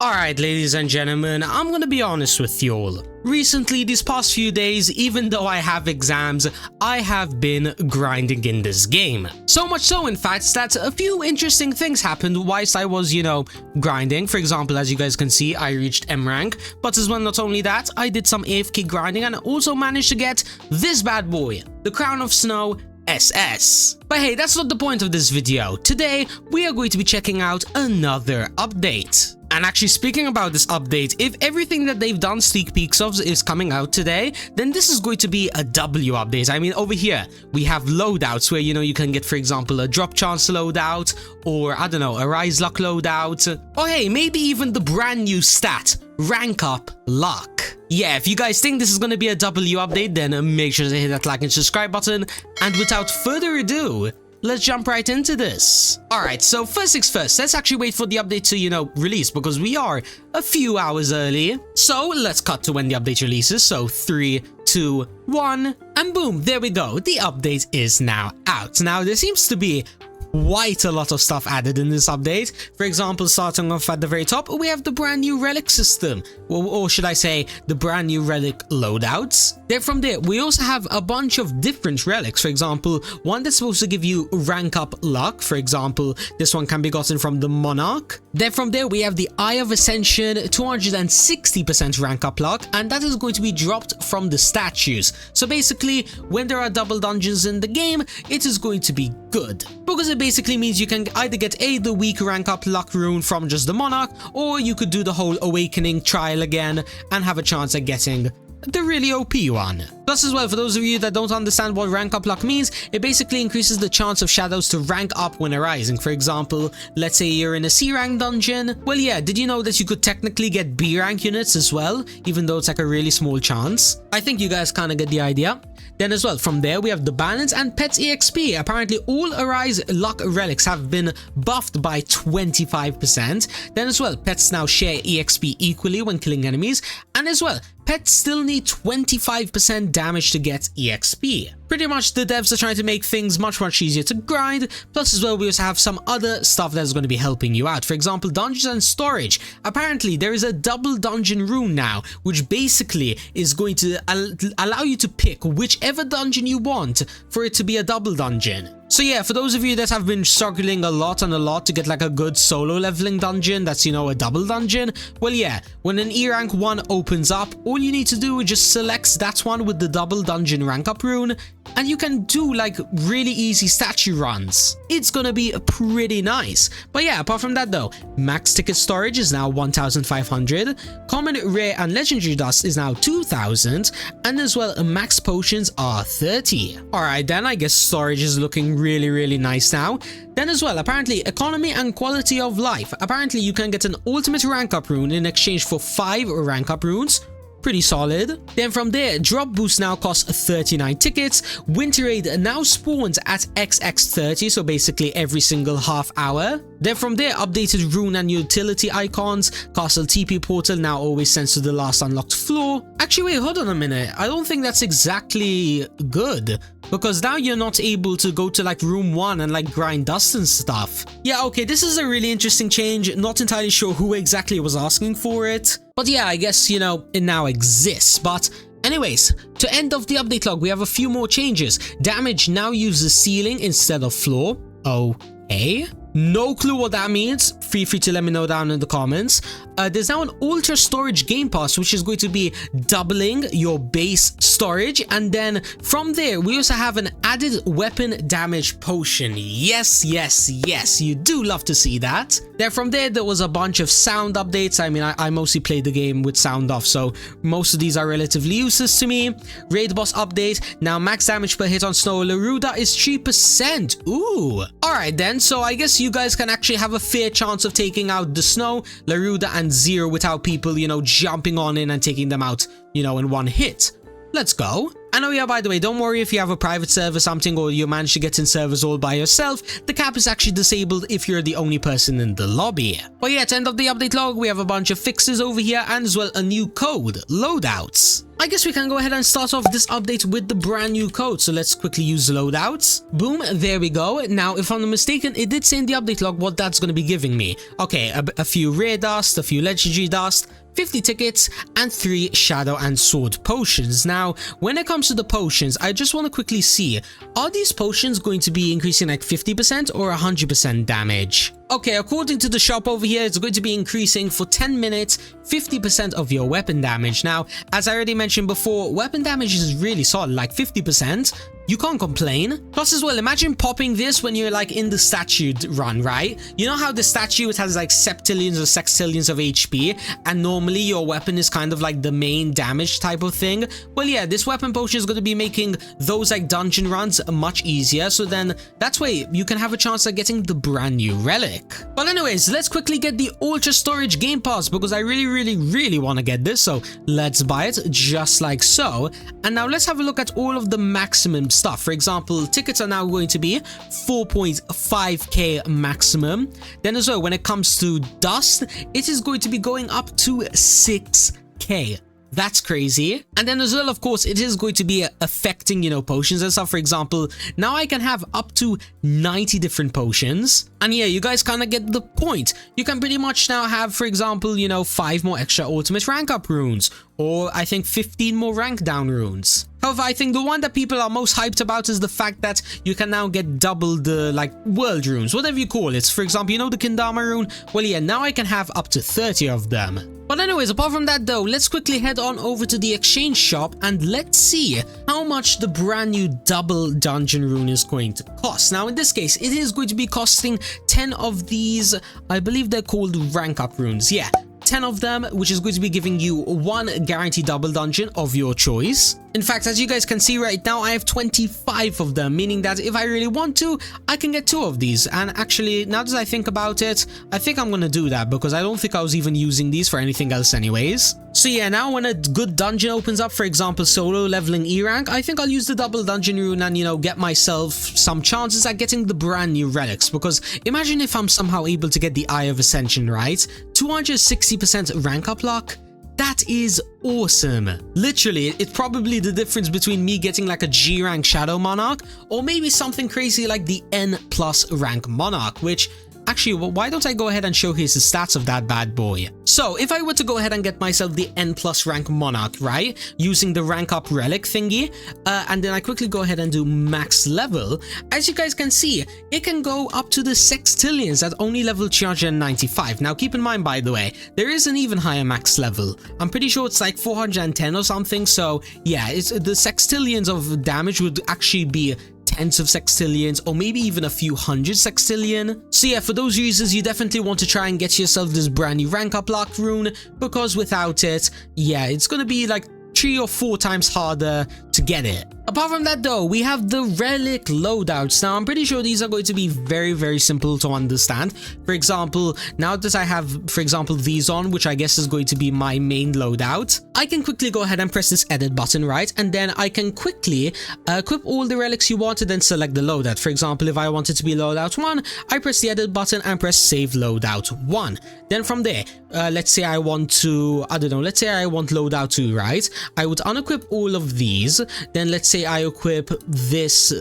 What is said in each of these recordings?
Alright, ladies and gentlemen, I'm gonna be honest with y'all. Recently, these past few days, even though I have exams, I have been grinding in this game. So much so, in fact, that a few interesting things happened whilst I was, grinding. For example, as you guys can see, I reached M rank. But as well, not only that, I did some AFK grinding and also managed to get this bad boy, the Crown of Snow SS. But hey, that's not the point of this video. Today, we are going to be checking out another update. And actually, speaking about this update, if everything that they've done sneak peeks of is coming out today, then this is going to be a W update. I mean, over here, we have loadouts where, you can get, for example, a drop chance loadout, or, I don't know, a rise luck loadout, or hey, maybe even the brand new stat, rank up luck. Yeah, if you guys think this is going to be a W update, then make sure to hit that like and subscribe button. And without further ado, let's jump right into this. Alright, so first things first, let's actually wait for the update to, release, because we are a few hours early. So let's cut to when the update releases. So 3, 2, 1, and boom, there we go. The update is now out. Now, there seems to be quite a lot of stuff added in this update. For example, starting off at the very top, we have the brand new relic system, or should I say the brand new relic loadouts. Then from there, we also have a bunch of different relics. For example, one that's supposed to give you rank up luck. For example, this one can be gotten from the Monarch. Then from there, we have the Eye of Ascension, 260% rank up luck, and that is going to be dropped from the statues. So basically, when there are double dungeons in the game, it is going to be good, because it basically means you can either get the weak rank up luck rune from just the Monarch, or you could do the whole awakening trial again and have a chance at getting the really OP one. Plus as well, for those of you that don't understand what rank up luck means, it basically increases the chance of shadows to rank up when arising. For example, let's say you're in a C rank dungeon. Well, yeah, did you know that you could technically get B rank units as well, even though it's like a really small chance? I think you guys kind of get the idea. Then as well, from there, we have the balance and pets EXP. Apparently, all Arise luck relics have been buffed by 25%. Then as well, pets now share EXP equally when killing enemies. And as well, pets still need 25% damage to get EXP. Pretty much the devs are trying to make things much easier to grind. Plus as well, we also have some other stuff that's going to be helping you out. For example, dungeons and storage. Apparently, there is a double dungeon rune now, which basically is going to allow you to pick whichever dungeon you want for it to be a double dungeon. So yeah, for those of you that have been struggling a lot to get like a good solo leveling dungeon that's, a double dungeon, well yeah, when an E rank 1 opens up, all you need to do is just select that one with the double dungeon rank up rune, and you can do like really easy statue runs. It's gonna be pretty nice. But yeah, apart from that though, max ticket storage is now 1,500, common, rare and legendary dust is now 2,000, and as well max potions are 30. Alright then, I guess storage is looking really nice now. Then as well, apparently economy and quality of life. Apparently you can get an ultimate rank up rune in exchange for 5 rank up runes. Pretty solid. Then from there, drop boost now costs 39 tickets. Winter raid now spawns at XX30, so basically every single half hour. Then from there, updated rune and utility icons. Castle TP portal now always sends to the last unlocked floor. Actually, wait, hold on a minute. I don't think that's exactly good, because now you're not able to go to like room 1 and like grind dust and stuff. Yeah, okay, this is a really interesting change. Not entirely sure who exactly was asking for it. But yeah, I guess, it now exists. But anyways, to end off the update log, we have a few more changes. Damage now uses ceiling instead of floor. Okay. No clue what that means. Feel free to let me know down in the comments. There's now an ultra storage game pass, which is going to be doubling your base storage, and then from there we also have an added weapon damage potion. Yes, you do love to see that. Then from there was a bunch of sound updates. I mean, I mostly played the game with sound off, so most of these are relatively useless to me. Raid boss update. Now max damage per hit on Snow Laruda is 3%. Ooh. Alright then, so I guess you guys can actually have a fair chance of taking out the Snow, Laruda and Zero without people, jumping on in and taking them out, in one hit. Let's go. And oh yeah, by the way, don't worry if you have a private server or something, or you manage to get in servers all by yourself. The cap is actually disabled if you're the only person in the lobby. But yeah, to end of the update log, we have a bunch of fixes over here and as well a new code, loadouts. I guess we can go ahead and start off this update with the brand new code. So let's quickly use loadouts. Boom, there we go. Now, if I'm not mistaken, it did say in the update log what that's going to be giving me. Okay, a few rare dust, a few legendary dust, 50 tickets, and 3 shadow and sword potions. Now, when it comes to the potions, I just want to quickly see, are these potions going to be increasing like 50% or 100% damage? Okay, according to the shop over here, it's going to be increasing for 10 minutes, 50% of your weapon damage. Now, as I already mentioned before, weapon damage is really solid, like 50%. You can't complain. Plus as well, imagine popping this when you're like in the statue run, right? You know how the statue, it has like septillions or sextillions of HP, and normally your weapon is kind of like the main damage type of thing? Well, yeah, this weapon potion is going to be making those like dungeon runs much easier, so then that's why you can have a chance at getting the brand new relic. But anyways, let's quickly get the ultra storage game pass because I really want to get this, so let's buy it just like so. And now let's have a look at all of the maximum stuff. For example, tickets are now going to be 4.5k maximum. Then as well, when it comes to dust, it is going to be going up to 6k. That's crazy. And then as well, of course, it is going to be affecting, you know, potions and stuff. For example, now I can have up to 90 different potions. And yeah, you guys kind of get the point. You can pretty much now have, for example, you know, 5 more extra ultimate rank up runes, or I think 15 more rank down runes. However, I think the one that people are most hyped about is the fact that you can now get double the, like, world runes, whatever you call it. For example, you know the Kendama rune? Well, yeah, now I can have up to 30 of them. But anyways, apart from that though, let's quickly head on over to the exchange shop and let's see how much the brand new double dungeon rune is going to cost. Now, in this case, it is going to be costing 10 of these, I believe they're called rank up runes. Yeah, 10 of them, which is going to be giving you 1 guaranteed double dungeon of your choice. In fact, as you guys can see right now, I have 25 of them, meaning that if I really want to, I can get 2 of these. And actually, now that I think about it, I think I'm gonna do that because I don't think I was even using these for anything else anyways. So yeah, now when a good dungeon opens up, for example, solo leveling E rank, I think I'll use the double dungeon rune and, you know, get myself some chances at getting the brand new relics. Because imagine if I'm somehow able to get the Eye of Ascension, right? 260% rank up luck. That is awesome. Literally, it's probably the difference between me getting like a G rank Shadow Monarch or maybe something crazy like the N+ rank Monarch, which actually, well, why don't I go ahead and showcase the stats of that bad boy? So if I were to go ahead and get myself the N+ rank Monarch, right, using the rank up relic thingy, and then I quickly go ahead and do max level, as you guys can see, it can go up to the sextillions at only level 395. Now keep in mind, by the way, there is an even higher max level. I'm pretty sure it's like 410 or something, so yeah, it's the sextillions of damage would actually be tens of sextillions or maybe even a few hundred sextillion. So yeah, for those users, you definitely want to try and get yourself this brand new rank up lock rune, because without it, yeah, it's gonna be like 3 or 4 times harder to get it. Apart from that though, we have the Relic Loadouts. Now I'm pretty sure these are going to be very simple to understand. For example, now that I have, for example, these on, which I guess is going to be my main loadout, I can quickly go ahead and press this edit button, right? And then I can quickly equip all the relics you want and then select the loadout. For example, if I want it to be loadout 1, I press the edit button and press save loadout 1. Then from there, let's say I want to, I don't know, let's say I want loadout 2, right? I would unequip all of these. Then let's say I equip this,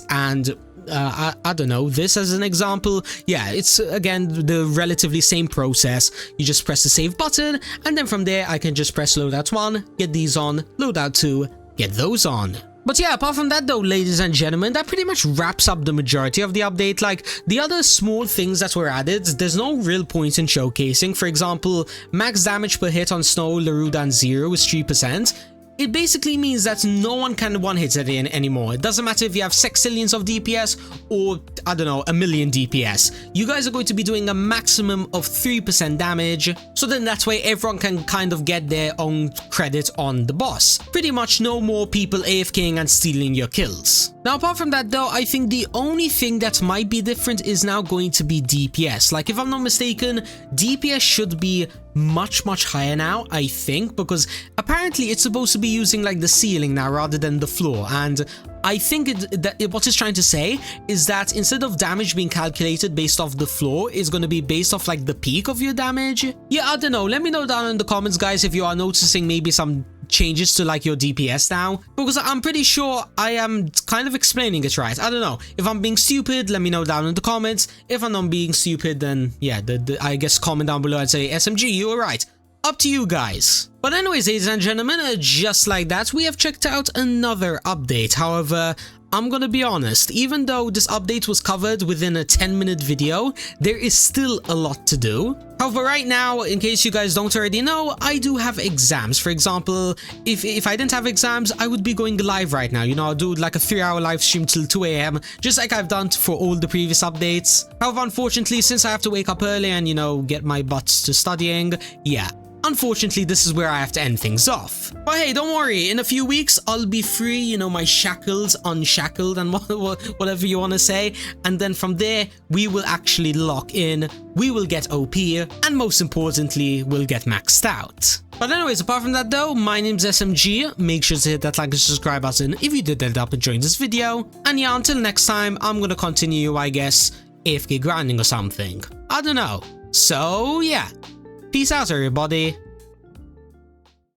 and I don't know, this as an example. Yeah, it's again the relatively same process. You just press the save button, and then from there I can just press loadout 1, get these on, loadout 2, get those on. But yeah, apart from that though, ladies and gentlemen, that pretty much wraps up the majority of the update. Like, the other small things that were added, there's no real point in showcasing. For example, max damage per hit on Snow, Larudan 0 is 3%. It basically means that no one can one-hit it in anymore. It doesn't matter if you have sextillions of DPS or, I don't know, 1,000,000 DPS. You guys are going to be doing a maximum of 3% damage, so then that way everyone can kind of get their own credit on the boss. Pretty much no more people AFKing and stealing your kills. Now, apart from that though, I think the only thing that might be different is now going to be DPS. Like, if I'm not mistaken, DPS should be much higher now, I think, because apparently it's supposed to be using like the ceiling now rather than the floor, and I think what it's trying to say is that instead of damage being calculated based off the floor, it's going to be based off like the peak of your damage. Yeah, I don't know. Let me know down in the comments, guys, if you are noticing maybe some changes to like your DPS now, because I'm pretty sure I am kind of explaining it right. I don't know. If I'm being stupid, let me know down in the comments. If I'm not being stupid, then yeah, I guess comment down below and say, SMG, you were right. Up to you guys. But anyways, ladies and gentlemen, just like that, we have checked out another update. However, I'm gonna be honest, even though this update was covered within a 10-minute video, there is still a lot to do. However, right now, in case you guys don't already know, I do have exams. For example, if I didn't have exams, I would be going live right now. You know, I'll do like a 3-hour live stream till 2 AM, just like I've done for all the previous updates. However, unfortunately, since I have to wake up early and, you know, get my butts to studying, yeah. Unfortunately, this is where I have to end things off. But hey, don't worry, in a few weeks, I'll be free, you know, my shackles unshackled and whatever you want to say. And then from there, we will actually lock in, we will get OP, and most importantly, we'll get maxed out. But anyways, apart from that though, my name's SMG. Make sure to hit that like and subscribe button if you did end up enjoying this video. And yeah, until next time, I'm gonna continue, I guess, AFK grinding or something. I don't know. So yeah. Peace out, everybody.